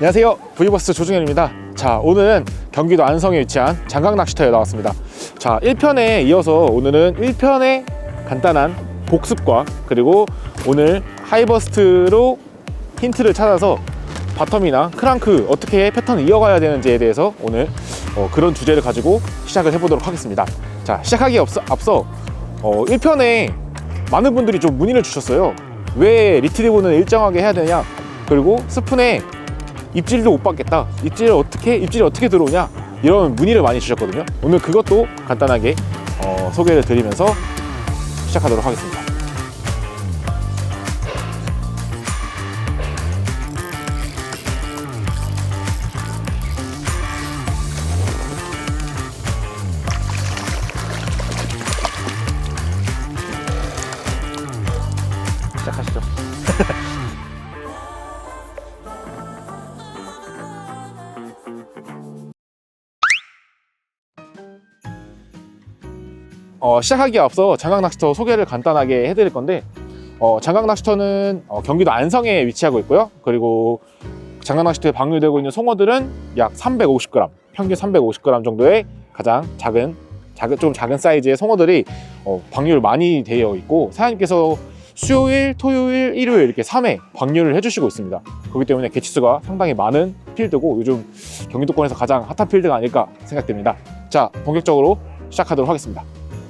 안녕하세요, V버스 조중현입니다. 자, 오늘은 경기도 안성에 위치한 장강낚시터에 나왔습니다. 자, 1편에 이어서 오늘은 1편의 간단한 복습과 그리고 오늘 하이버스트로 힌트를 찾아서 바텀이나 크랑크 어떻게 패턴을 이어가야 되는지에 대해서 오늘 그런 주제를 가지고 시작을 해보도록 하겠습니다. 자, 시작하기에 앞서 1편에 많은 분들이 좀 문의를 주셨어요. 왜 리트리브는 일정하게 해야 되냐, 그리고 스푼에 입질도 못 받겠다, 입질이 어떻게 들어오냐, 이런 문의를 많이 주셨거든요. 오늘 그것도 간단하게 소개를 드리면서 시작하도록 하겠습니다. 시작하시죠. 시작하기에 앞서 장강낚시터 소개를 간단하게 해드릴 건데, 장강낚시터는 경기도 안성에 위치하고 있고요. 그리고 장강낚시터에 방류되고 있는 송어들은 약 350g, 평균 350g 정도의 가장 좀 작은 사이즈의 송어들이 방류를 많이 되어 있고, 사장님께서 수요일, 토요일, 일요일 이렇게 3회 방류를 해주시고 있습니다. 그렇기 때문에 개체수가 상당히 많은 필드고, 요즘 경기도권에서 가장 핫한 필드가 아닐까 생각됩니다. 자, 본격적으로 시작하도록 하겠습니다.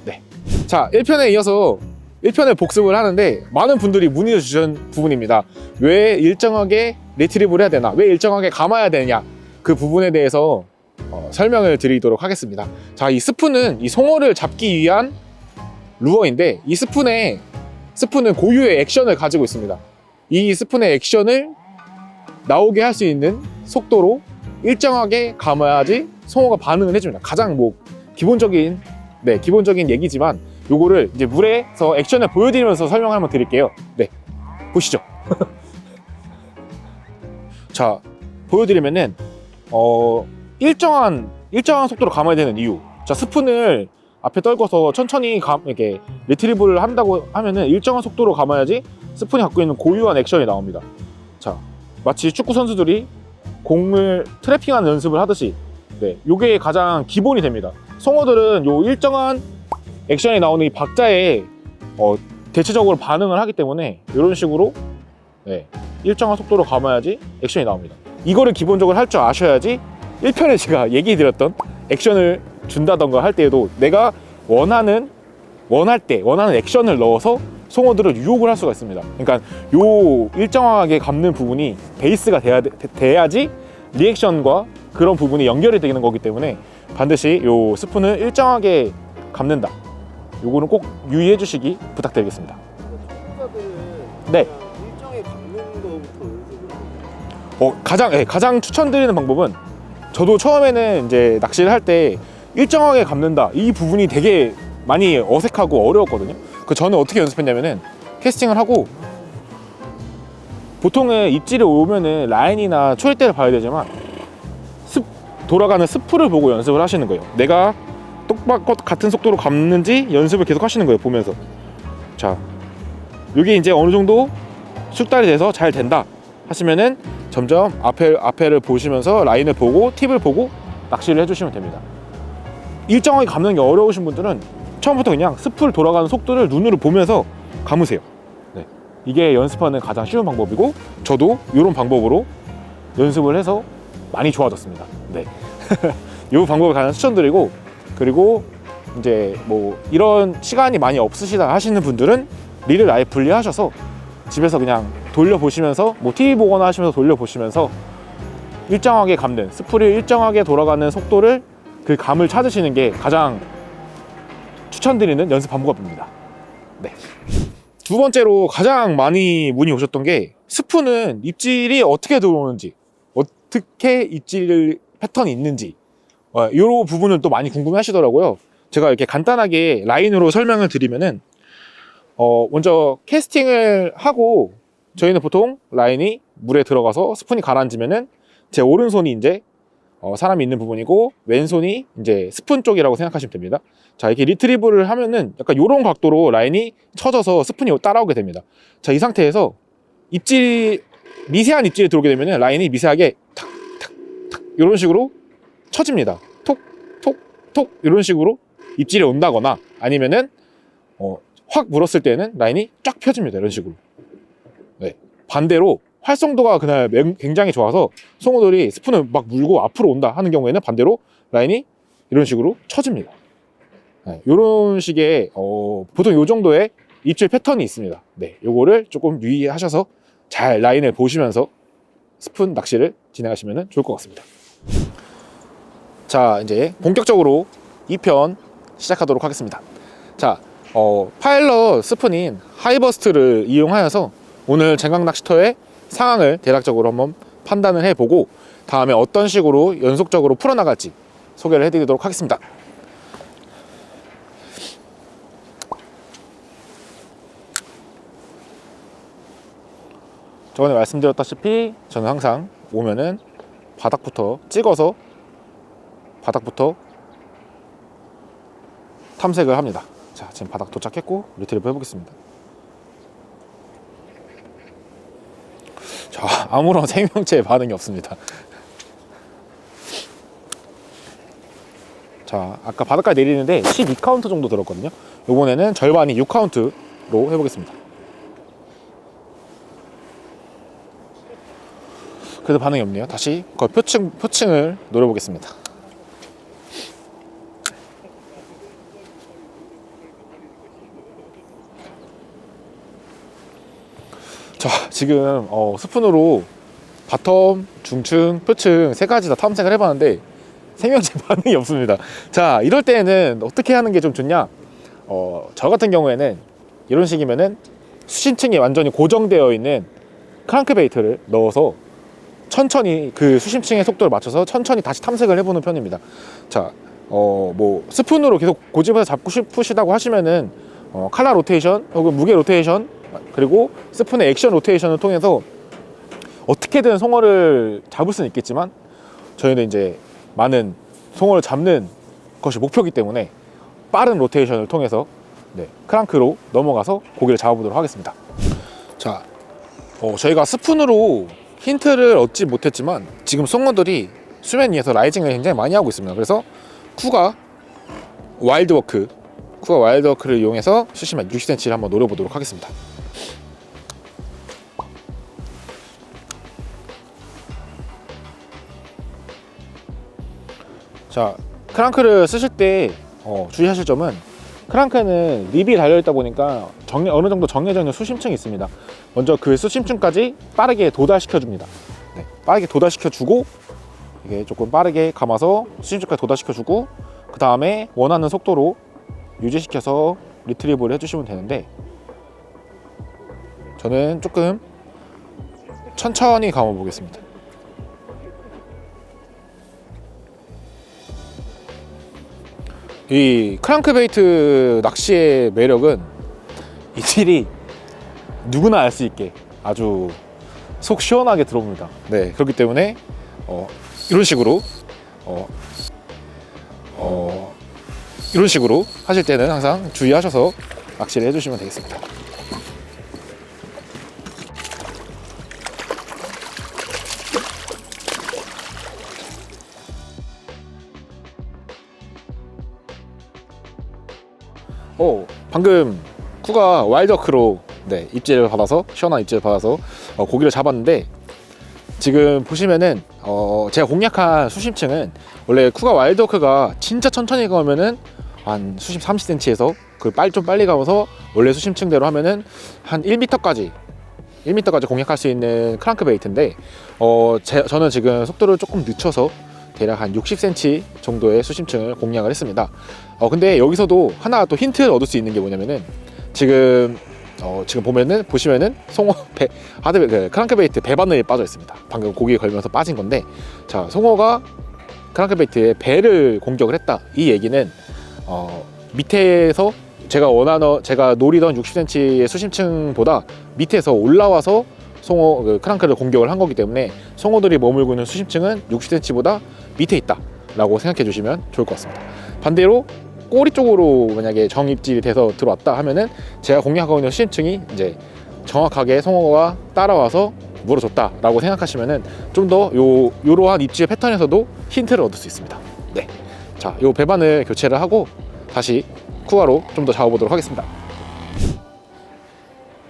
네. 자, 1편에 이어서 1편을 복습을 하는데 많은 분들이 문의를 주신 부분입니다. 왜 일정하게 리트리브를 해야 되나, 왜 일정하게 감아야 되냐, 그 부분에 대해서 설명을 드리도록 하겠습니다. 자, 이 스푼은 이 송어를 잡기 위한 루어인데, 이 스푼은 고유의 액션을 가지고 있습니다. 이 스푼의 액션을 나오게 할 수 있는 속도로 일정하게 감아야지 송어가 반응을 해줍니다. 가장 기본적인 얘기지만, 요거를 이제 물에서 액션을 보여드리면서 설명을 한번 드릴게요. 네, 보시죠. 자, 보여드리면은 일정한 속도로 감아야 되는 이유. 자, 스푼을 앞에 떨궈서 천천히 이렇게 리트리브를 한다고 하면은 일정한 속도로 감아야지 스푼이 갖고 있는 고유한 액션이 나옵니다. 자, 마치 축구 선수들이 공을 트래핑하는 연습을 하듯이, 네, 요게 가장 기본이 됩니다. 송어들은 요 일정한 액션이 나오는 이 박자에 대체적으로 반응을 하기 때문에 이런 식으로, 네, 일정한 속도로 감아야지 액션이 나옵니다. 이거를 기본적으로 할 줄 아셔야지 1편에 제가 얘기 드렸던 액션을 준다던가 할 때에도 내가 원하는 액션을 넣어서 송어들을 유혹을 할 수가 있습니다. 그러니까 요 일정하게 감는 부분이 베이스가 돼야지 리액션과 그런 부분이 연결이 되는 거기 때문에 반드시 요 스푼을 일정하게 감는다, 요거는 꼭 유의해 주시기 부탁드리겠습니다. 네. 일정에 감는 거부터 연습을 가장 추천드리는 방법은, 저도 처음에는 이제 낚시를 할 때 일정하게 감는다, 이 부분이 되게 많이 어색하고 어려웠거든요. 저는 어떻게 연습했냐면은, 캐스팅을 하고 보통은 입질이 오면은 라인이나 초리대를 봐야 되지만 돌아가는 스프를 보고 연습을 하시는 거예요. 내가 같은 속도로 감는지 연습을 계속 하시는 거예요, 보면서. 자, 이게 이제 어느 정도 숙달이 돼서 잘 된다 하시면은 점점 앞에를 보시면서 라인을 보고 팁을 보고 낚시를 해주시면 됩니다. 일정하게 감는 게 어려우신 분들은 처음부터 그냥 스프를 돌아가는 속도를 눈으로 보면서 감으세요. 네, 이게 연습하는 가장 쉬운 방법이고, 저도 이런 방법으로 연습을 해서 많이 좋아졌습니다. 네. 이 방법을 가장 추천드리고, 그리고 이제 이런 시간이 많이 없으시다 하시는 분들은 릴을 아예 분리하셔서 집에서 그냥 돌려보시면서 TV 보거나 하시면서 돌려보시면서 일정하게 감는, 스풀이 일정하게 돌아가는 속도를, 그 감을 찾으시는 게 가장 추천드리는 연습 방법입니다. 네. 두 번째로 가장 많이 문의 오셨던 게, 스푼은 입질이 어떻게 들어오는지, 어떻게 입질 패턴이 있는지, 이 부분을 또 많이 궁금해 하시더라고요. 제가 이렇게 간단하게 라인으로 설명을 드리면은, 먼저 캐스팅을 하고, 저희는 보통 라인이 물에 들어가서 스푼이 가라앉으면은 제 오른손이 이제 사람이 있는 부분이고, 왼손이 이제 스푼 쪽이라고 생각하시면 됩니다. 자, 이렇게 리트리브를 하면은 약간 이런 각도로 라인이 쳐져서 스푼이 따라오게 됩니다. 자, 이 상태에서 미세한 입질이 들어오게 되면은 라인이 미세하게 탁 이런 식으로 쳐집니다. 톡, 톡, 톡 이런 식으로 입질이 온다거나 아니면은 확 물었을 때는 라인이 쫙 펴집니다. 이런 식으로. 네. 반대로 활성도가 그날 굉장히 좋아서 송어들이 스푼을 막 물고 앞으로 온다 하는 경우에는 반대로 라인이 이런 식으로 쳐집니다. 네. 이런 식의 보통 이 정도의 입질 패턴이 있습니다. 네. 요거를 조금 유의하셔서 잘 라인을 보시면서 스푼 낚시를 진행하시면 좋을 것 같습니다. 자, 이제 본격적으로 2편 시작하도록 하겠습니다. 자, 파일럿 스푼인 하이버스트를 이용하여서 오늘 쟁강 낚시터의 상황을 대략적으로 한번 판단을 해보고 다음에 어떤 식으로 연속적으로 풀어나갈지 소개를 해드리도록 하겠습니다. 저번에 말씀드렸다시피 저는 항상 오면은 바닥부터 찍어서 바닥부터 탐색을 합니다. 자, 지금 바닥 도착했고 리트리버 해보겠습니다. 자, 아무런 생명체의 반응이 없습니다. 자, 아까 바닥까지 내리는데 12카운트 정도 들었거든요. 이번에는 절반이 6카운트로 해보겠습니다. 그래도 반응이 없네요. 다시 거의 표층을 노려보겠습니다. 자, 지금 스푼으로 바텀, 중층, 표층 세 가지 다 탐색을 해봤는데 생명체 반응이 없습니다. 자, 이럴 때는 어떻게 하는 게 좀 좋냐? 저 같은 경우에는 이런 식이면은 수심층이 완전히 고정되어 있는 크랑크베이트를 넣어서 천천히 그 수심층의 속도를 맞춰서 천천히 다시 탐색을 해보는 편입니다. 자, 뭐 스푼으로 계속 고집해서 잡고 싶으시다고 하시면은 칼라 로테이션 혹은 무게 로테이션 그리고 스푼의 액션 로테이션을 통해서 어떻게든 송어를 잡을 수는 있겠지만 저희는 이제 많은 송어를 잡는 것이 목표이기 때문에 빠른 로테이션을 통해서 크랑크로 넘어가서 고기를 잡아보도록 하겠습니다. 자, 저희가 스푼으로 힌트를 얻지 못했지만 지금 송어들이 수면 위에서 라이징을 굉장히 많이 하고 있습니다. 그래서 쿠가 와일드워크를 이용해서 수심 60cm를 한번 노려보도록 하겠습니다. 자, 크랑크를 쓰실 때 주의하실 점은 크랑크는 립이 달려있다 보니까 어느 정도 정해져 있는 수심층이 있습니다. 먼저 그 수심층까지 빠르게 도달시켜줍니다. 네, 빠르게 도달시켜주고 이게 조금 빠르게 감아서 수심층까지 도달시켜주고 그 다음에 원하는 속도로 유지시켜서 리트리브를 해주시면 되는데 저는 조금 천천히 감아 보겠습니다. 이 크랑크베이트 낚시의 매력은 이들이 누구나 알 수 있게 아주 속 시원하게 들어옵니다. 네, 그렇기 때문에 이런 식으로 이런 식으로 하실 때는 항상 주의하셔서 낚시를 해주시면 되겠습니다. 방금 쿠가 와일드워크로 입질을 받아서 시원한 입질을 받아서 고기를 잡았는데 지금 보시면은 제가 공략한 수심층은 원래 쿠가 와일드워크가 진짜 천천히 가면은 한 수심 30cm에서 그 좀 빨리 가면서 원래 수심층대로 하면은 한 1m까지 공략할 수 있는 크랑크베이트인데 저는 지금 속도를 조금 늦춰서 대략 한 60cm 정도의 수심층을 공략을 했습니다. 근데 여기서도 하나 또 힌트를 얻을 수 있는 게 뭐냐면은 지금 보시면은 송어 크랑크베이트 배바늘이 빠져 있습니다. 방금 고기에 걸면서 빠진 건데, 자, 송어가 크랑크베이트에 배를 공격을 했다. 이 얘기는 밑에서 제가 노리던 60cm의 수심층보다 밑에서 올라와서 크랑크를 공격을 한 거기 때문에 송어들이 머물고 있는 수심층은 60cm보다 밑에 있다 라고 생각해 주시면 좋을 것 같습니다. 반대로 꼬리 쪽으로 만약에 정입질이 돼서 들어왔다 하면은 제가 공략하고 있는 수심층이 이제 정확하게 송어가 따라와서 물어줬다라고 생각하시면은 좀 더 요러한 입질 패턴에서도 힌트를 얻을 수 있습니다. 네, 자, 요 배반을 교체를 하고 다시 쿠아로 좀 더 잡아보도록 하겠습니다.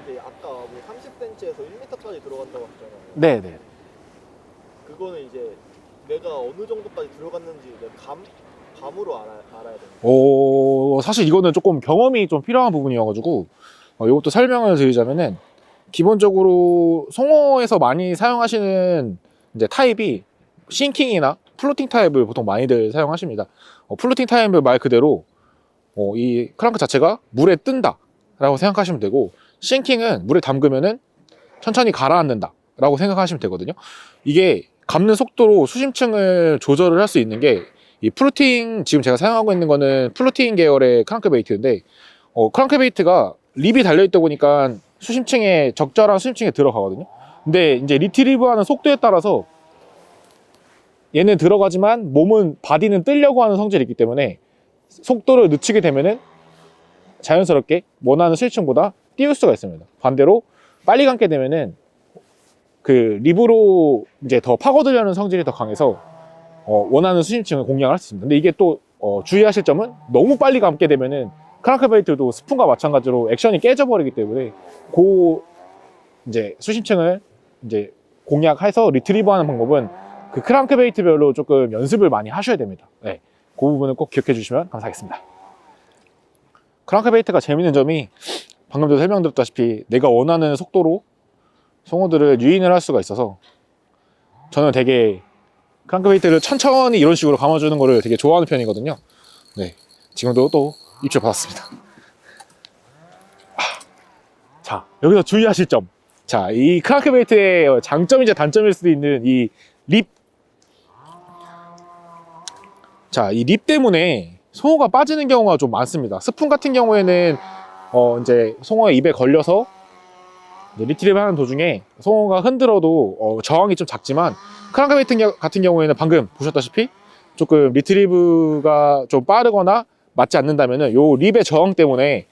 근데 아까 뭐 30cm에서 1m까지 들어간다고 하셨잖아요. 네네. 그거는 이제 내가 어느 정도까지 들어갔는지 감으로 알아야 되는 사실 이거는 조금 경험이 좀 필요한 부분이어가지고 이것도 설명을 드리자면은 기본적으로 송어에서 많이 사용하시는 이제 타입이 싱킹이나 플로팅 타입을 보통 많이들 사용하십니다. 플로팅 타입은 말 그대로 이 크랑크 자체가 물에 뜬다 라고 생각하시면 되고, 싱킹은 물에 담그면은 천천히 가라앉는다 라고 생각하시면 되거든요. 이게 감는 속도로 수심층을 조절을 할 수 있는 게 이 플로팅, 지금 제가 사용하고 있는 거는 플로팅 계열의 크랑크베이트인데 크랑크베이트가 립이 달려있다 보니까 적절한 수심층에 들어가거든요. 근데 이제 리트리브하는 속도에 따라서 얘는 들어가지만 바디는 뜨려고 하는 성질이 있기 때문에 속도를 늦추게 되면은 자연스럽게 원하는 수심층보다 띄울 수가 있습니다. 반대로 빨리 감게 되면은 그 립으로 이제 더 파고들려는 성질이 더 강해서 원하는 수심층을 공략을 할 수 있습니다. 근데 이게 또 주의하실 점은 너무 빨리 감게 되면은 크랑크베이트도 스푼과 마찬가지로 액션이 깨져버리기 때문에 그 이제 수심층을 이제 공략해서 리트리버하는 방법은 그 크랑크베이트별로 조금 연습을 많이 하셔야 됩니다. 네, 그 부분을 꼭 기억해 주시면 감사하겠습니다. 크랑크베이트가 재밌는 점이 방금도 설명드렸다시피 내가 원하는 속도로 송어들을 유인을 할 수가 있어서 저는 되게 크랑크베이트를 천천히 이런 식으로 감아주는 거를 되게 좋아하는 편이거든요. 네, 지금도 또 입질 받았습니다. 자, 여기서 주의하실 점. 자, 이 크랑크베이트의 장점이자 단점일 수도 있는 이 립. 자, 이 립 때문에 송어가 빠지는 경우가 좀 많습니다. 스푼 같은 경우에는 이제 송어의 입에 걸려서 리트리브 하는 도중에 송어가 흔들어도 저항이 좀 작지만, 크랑크베이트 같은 경우에는 방금 보셨다시피 조금 리트리브가 좀 빠르거나 맞지 않는다면은 요 립의 저항 때문에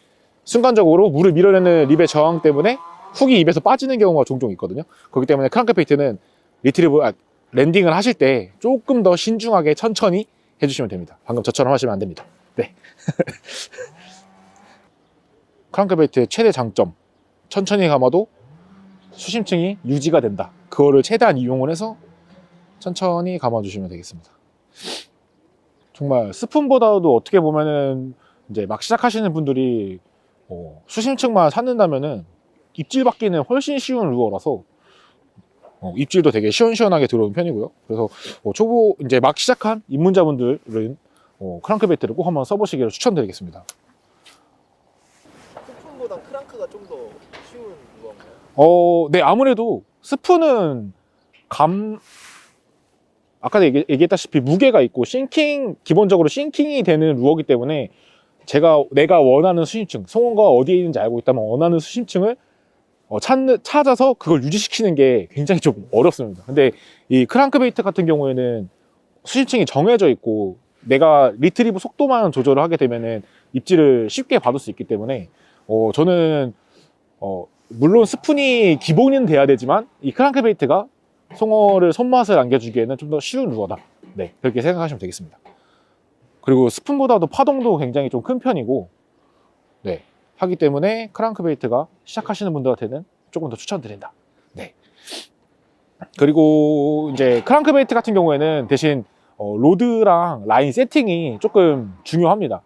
순간적으로 물을 밀어내는 립의 저항 때문에 훅이 입에서 빠지는 경우가 종종 있거든요. 그렇기 때문에 크랑크베이트는 랜딩을 하실 때 조금 더 신중하게 천천히 해주시면 됩니다. 방금 저처럼 하시면 안 됩니다. 네. 크랑크베이트의 최대 장점, 천천히 감아도 수심층이 유지가 된다. 그거를 최대한 이용을 해서 천천히 감아주시면 되겠습니다. 정말 스푼보다도 어떻게 보면은 이제 막 시작하시는 분들이 수심층만 찾는다면은 입질 받기는 훨씬 쉬운 루어라서 입질도 되게 시원시원하게 들어오는 편이고요. 그래서 초보 이제 막 시작한 입문자분들은 크랑크베이트를 꼭 한번 써보시기를 추천드리겠습니다. 스푼보다 크랑크가 좀 더 쉬운 건가요? 네, 아무래도 스푼은 아까 얘기했다시피 무게가 있고 기본적으로 싱킹이 되는 루어이기 때문에 내가 원하는 수심층, 송어가 어디에 있는지 알고 있다면 원하는 수심층을 찾아서 그걸 유지시키는 게 굉장히 좀 어렵습니다. 근데 이 크랑크베이트 같은 경우에는 수심층이 정해져 있고 내가 리트리브 속도만 조절을 하게 되면은 입질을 쉽게 받을 수 있기 때문에 저는 물론 스푼이 기본은 돼야 되지만 이 크랑크베이트가 송어를 손맛을 안겨주기에는 좀 더 쉬운 루어다. 네, 그렇게 생각하시면 되겠습니다. 그리고 스푼보다도 파동도 굉장히 좀 큰 편이고, 네, 하기 때문에 크랑크베이트가 시작하시는 분들한테는 조금 더 추천드린다. 네. 그리고 이제 크랑크베이트 같은 경우에는 대신 로드랑 라인 세팅이 조금 중요합니다.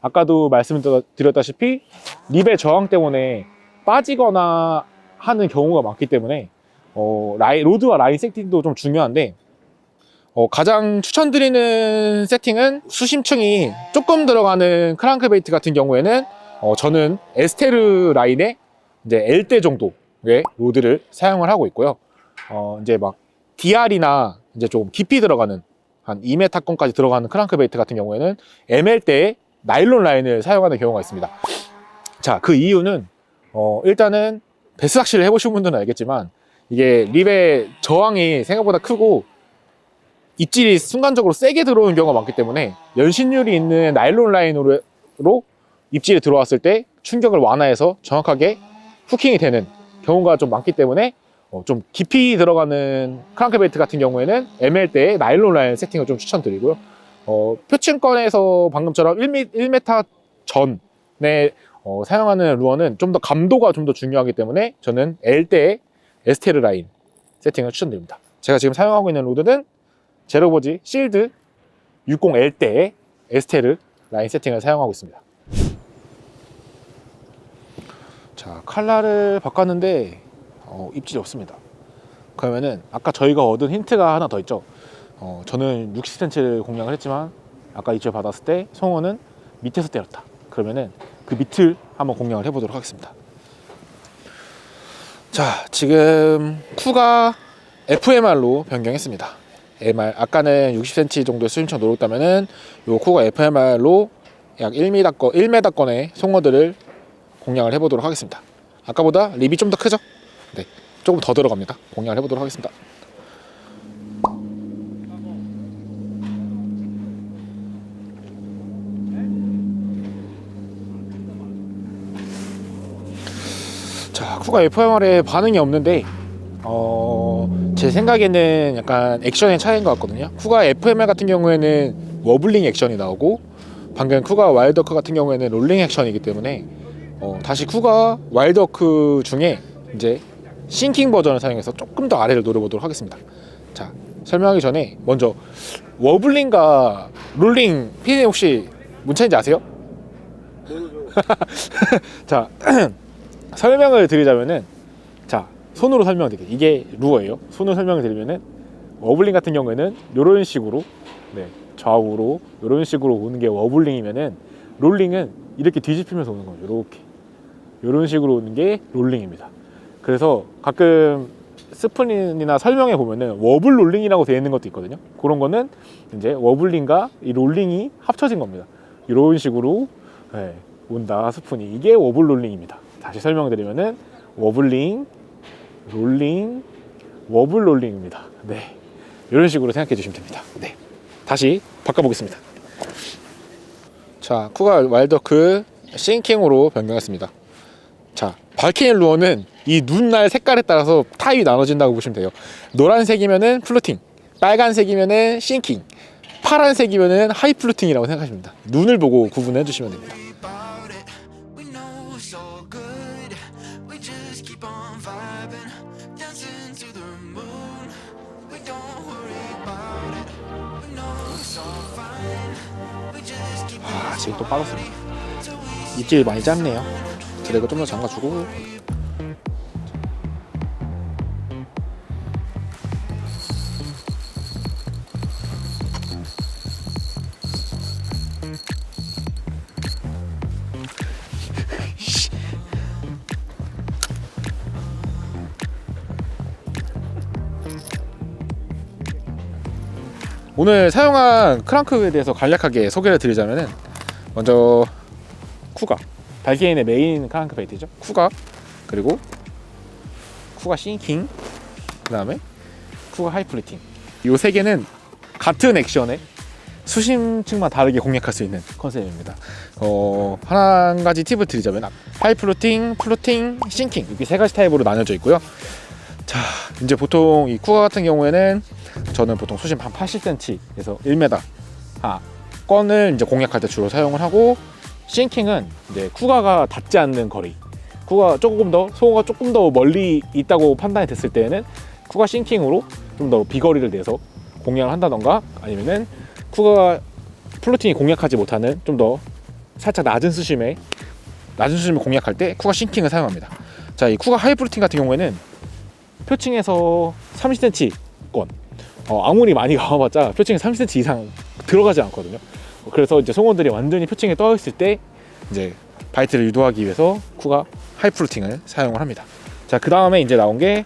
아까도 말씀드렸다시피 립의 저항 때문에 빠지거나 하는 경우가 많기 때문에 로드와 라인 세팅도 좀 중요한데, 가장 추천드리는 세팅은 수심층이 조금 들어가는 크랑크베이트 같은 경우에는 저는 에스테르 라인의 이제 L대 정도의 로드를 사용을 하고 있고요. 이제 막 DR이나 이제 좀 깊이 들어가는 한 2m권까지 들어가는 크랑크베이트 같은 경우에는 ML대의 나일론 라인을 사용하는 경우가 있습니다. 자, 그 이유는 일단은 베스 낚시를 해보신 분들은 알겠지만 이게 립의 저항이 생각보다 크고 입질이 순간적으로 세게 들어오는 경우가 많기 때문에 연신율이 있는 나일론 라인으로 입질이 들어왔을 때 충격을 완화해서 정확하게 후킹이 되는 경우가 좀 많기 때문에 좀 깊이 들어가는 크랑크베이트 같은 경우에는 ML대의 나일론 라인 세팅을 좀 추천드리고요. 표층권에서 방금처럼 1m 전에 사용하는 루어는 좀 더 감도가 좀 더 중요하기 때문에 저는 L대의 에스테르 라인 세팅을 추천드립니다. 제가 지금 사용하고 있는 로드는 제로버지 실드 60L대의 에스테르 라인 세팅을 사용하고 있습니다. 자, 칼라를 바꿨는데 입질이 없습니다. 그러면은 아까 저희가 얻은 힌트가 하나 더 있죠. 저는 60cm를 공략을 했지만 아까 입질 받았을 때 송어는 밑에서 때렸다. 그러면은 그 밑을 한번 공략을 해보도록 하겠습니다. 자, 지금 쿠가 FMR로 변경했습니다. MR, 아까는 60cm 정도의 수심처럼 노렸다면은 요 쿠가 FMR로 약 1m권의 송어들을 공략을 해보도록 하겠습니다. 아까보다 립이 좀 더 크죠? 네, 조금 더 들어갑니다. 공략을 해보도록 하겠습니다. 자, 쿠가 FMR에 반응이 없는데 제 생각에는 약간 액션의 차이인 것 같거든요. 쿠가 FMR 같은 경우에는 워블링 액션이 나오고 방금 쿠가 와일드워크 같은 경우에는 롤링 액션이기 때문에 다시 쿠가 와일드워크 중에 이제 싱킹 버전을 사용해서 조금 더 아래를 노려보도록 하겠습니다. 자, 설명하기 전에 먼저 워블링과 롤링 피디님 혹시 뭔 차이인지 아세요? 자, 설명을 드리자면은, 자, 손으로 설명드릴게요. 이게 루어예요. 손으로 설명을 드리면은 워블링 같은 경우에는 이런 식으로, 네, 좌우로 이런 식으로 오는 게 워블링이면은, 롤링은 이렇게 뒤집히면서 오는 거예요. 이렇게 이런 식으로 오는 게 롤링입니다. 그래서 가끔 스프린이나 설명에 보면은 워블 롤링이라고 되어 있는 것도 있거든요. 그런 거는 이제 워블링과 이 롤링이 합쳐진 겁니다. 이런 식으로, 네, 온다 스푼이. 이게 워블 롤링입니다. 다시 설명드리면은 워블링, 롤링, 워블 롤링입니다. 네, 이런 식으로 생각해 주시면 됩니다. 네, 다시 바꿔보겠습니다. 자, 쿠가 와일드워크 싱킹으로 변경했습니다. 자, 밝히는 루어는 이 눈날 색깔에 따라서 타입이 나눠진다고 보시면 돼요. 노란색이면은 플루팅, 빨간색이면은 싱킹, 파란색이면은 하이 플루팅이라고 생각하시면 됩니다. 눈을 보고 구분해 주시면 됩니다. 지금 또 빠졌습니다. 입질 많이 짧네요. 드래그 좀 더 잠가주고, 오늘 사용한 크랑크에 대해서 간략하게 소개를 드리자면은, 먼저 쿠가 발케인의 메인 크랑크 베이트죠. 쿠가, 그리고 쿠가 싱킹, 그 다음에 쿠가 하이 플루팅. 이 세 개는 같은 액션에 수심층만 다르게 공략할 수 있는 컨셉입니다. 한 가지 팁을 드리자면 하이 플루팅, 플루팅, 싱킹 이렇게 세 가지 타입으로 나뉘어져 있고요. 자, 이제 보통 이 쿠가 같은 경우에는 저는 보통 수심 한 80cm에서 1m 건을 이제 공략할 때 주로 사용을 하고, 싱킹은 이제 쿠가가 닿지 않는 거리, 쿠가 조금 더 송어가 조금 더 멀리 있다고 판단이 됐을 때에는 쿠가 싱킹으로 좀 더 비거리를 내서 공략을 한다던가, 아니면은 쿠가 플로팅이 공략하지 못하는 좀 더 살짝 낮은 수심을 공략할 때 쿠가 싱킹을 사용합니다. 자, 이 쿠가 하이 플로팅 같은 경우에는 표층에서 30cm권, 아무리 많이 가봐봤자 표층에 30cm 이상 들어가지 않거든요. 그래서 이제 송어들이 완전히 표층에 떠 있을 때 이제 바이트를 유도하기 위해서 쿠가 하이 플루팅을 사용을 합니다. 자, 그 다음에 이제 나온 게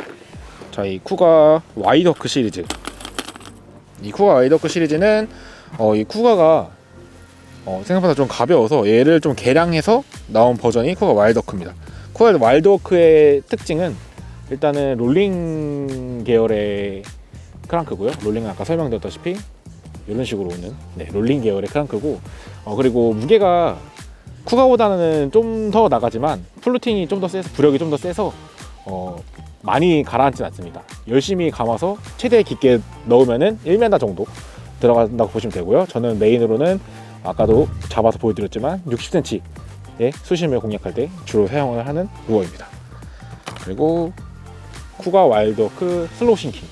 이 쿠가 와이드워크 시리즈. 이 쿠가 와이드워크 시리즈는 이 쿠가가 생각보다 좀 가벼워서 얘를 좀 개량해서 나온 버전이 쿠가 와일드워크입니다. 쿠가 와일드워크의 특징은 일단은 롤링 계열의 크랑크고요. 롤링은 아까 설명드렸다시피 이런 식으로 오는, 네, 롤링 계열의 크랑크고, 그리고 무게가 쿠가보다는 좀 더 나가지만 플루팅이 좀 더 세서, 부력이 좀 더 세서 많이 가라앉진 않습니다. 열심히 감아서 최대 깊게 넣으면은 1m 정도 들어간다고 보시면 되고요. 저는 메인으로는 아까도 잡아서 보여드렸지만 60cm의 수심을 공략할 때 주로 사용을 하는 루어입니다. 그리고 쿠가 와일드워크 슬로우 싱킹.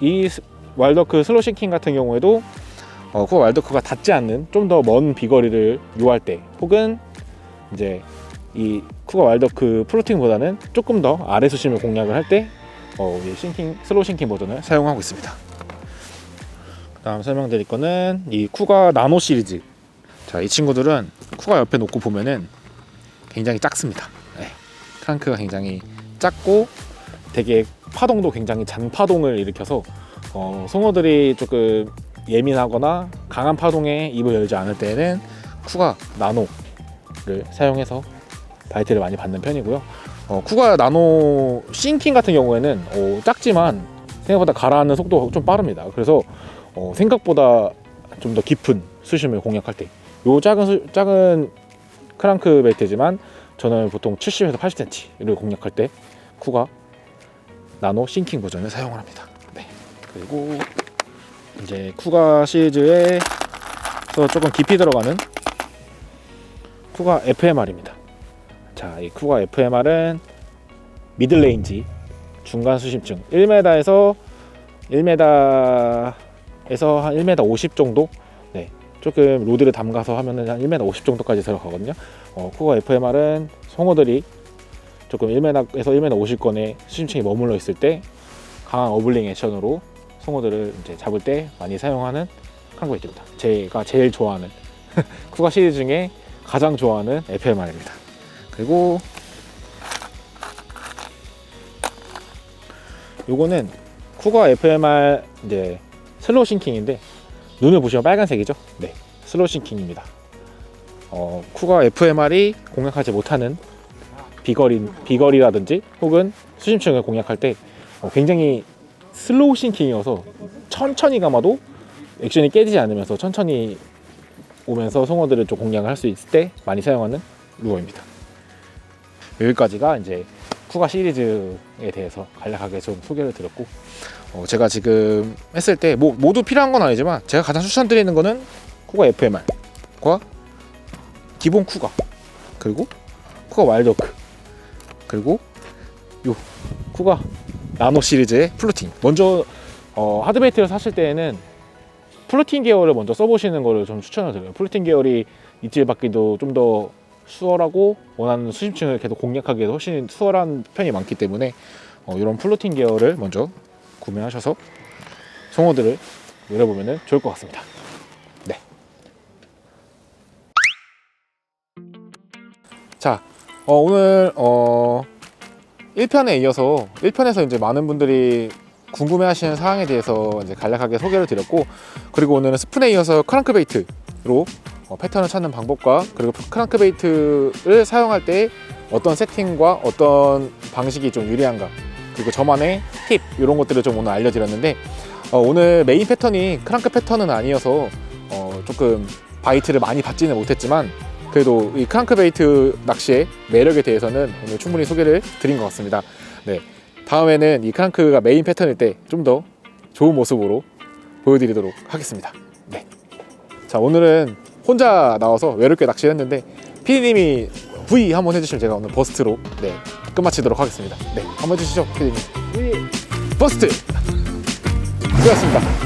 이 와일드워크 슬로우 싱킹 같은 경우에도 쿠가 와일드워크가 닿지 않는 좀 더 먼 비거리를 요할 때, 혹은 이제 이 쿠가 와일드워크 플로팅보다는 조금 더 아래 수심을 공략을 할 때 슬로우 싱킹 버전을 사용하고 있습니다. 다음 설명드릴 거는 이 쿠가 나노 시리즈. 자, 이 친구들은 쿠가 옆에 놓고 보면은 굉장히 작습니다. 네. 크랑크가 굉장히 작고 되게 파동도 굉장히 잔파동을 일으켜서 송어들이 조금 예민하거나 강한 파동에 입을 열지 않을 때에는 쿠가 나노를 사용해서 바이트를 많이 받는 편이고요. 쿠가 나노 싱킹 같은 경우에는 작지만 생각보다 가라앉는 속도가 좀 빠릅니다. 그래서 생각보다 좀 더 깊은 수심을 공략할 때, 요 작은 크랑크 베이트지만 저는 보통 70에서 80cm를 공략할 때 쿠가 나노 싱킹 버전을 사용을 합니다. 네. 그리고 이제 쿠가 시리즈에서 조금 깊이 들어가는 쿠가 FMR입니다. 자, 이 쿠가 FMR은 미들 레인지 중간 수심층 1m에서 한 1m 50 정도, 네, 조금 로드를 담가서 하면은 한 1m 50 정도까지 들어가거든요. 쿠가 FMR은 송어들이 조금 1m에서 1m 50건의 수심층이 머물러 있을 때 강한 어블링 액션으로 송어들을 이제 잡을 때 많이 사용하는 크랑크베이트입니다. 제가 제일 좋아하는 쿠가 시리즈 중에 가장 좋아하는 FMR입니다. 그리고 요거는 쿠가 FMR 이제 슬로우 싱킹인데, 눈을 보시면 빨간색이죠? 네, 슬로우 싱킹입니다. 쿠가 FMR이 공략하지 못하는 비거리라든지 혹은 수심층을 공략할 때 굉장히 슬로우 싱킹이어서 천천히 감아도 액션이 깨지지 않으면서 천천히 오면서 송어들을 좀 공략을 할 수 있을 때 많이 사용하는 루어입니다. 여기까지가 이제 쿠가 시리즈에 대해서 간략하게 좀 소개를 드렸고, 제가 지금 했을 때 모두 필요한 건 아니지만 제가 가장 추천드리는 거는 쿠가 FMR과 기본 쿠가, 그리고 쿠가 와일드워크, 그리고 요 쿠가 나노 시리즈의 플로팅. 먼저 하드베이트를 사실 때에는 플로팅 계열을 먼저 써보시는 거를 좀 추천을 드려요. 플로팅 계열이 입질 받기도 좀 더 수월하고 원하는 수심층을 계속 공략하기에도 훨씬 수월한 편이 많기 때문에 이런 플로팅 계열을 먼저 구매하셔서 송어들을 노려보면 좋을 것 같습니다. 네. 자, 오늘 1편에 이어서 1편에서 이제 많은 분들이 궁금해하시는 사항에 대해서 이제 간략하게 소개를 드렸고, 그리고 오늘은 스푼에 이어서 크랑크베이트로 패턴을 찾는 방법과, 그리고 크랑크베이트를 사용할 때 어떤 세팅과 어떤 방식이 좀 유리한가, 그리고 저만의 팁 이런 것들을 좀 오늘 알려드렸는데, 오늘 메인 패턴이 크랑크 패턴은 아니어서 조금 바이트를 많이 받지는 못했지만 그래도 이 크랑크베이트 낚시의 매력에 대해서는 오늘 충분히 소개를 드린 것 같습니다. 네, 다음에는 이 크랑크가 메인 패턴일 때 좀 더 좋은 모습으로 보여드리도록 하겠습니다. 네. 자, 오늘은 혼자 나와서 외롭게 낚시를 했는데 피디님이 V 한번 해주시면 제가 오늘 버스트로 끝마치도록 하겠습니다. 네, 한번 해주시죠, 피디님. V 버스트! 수고하셨습니다.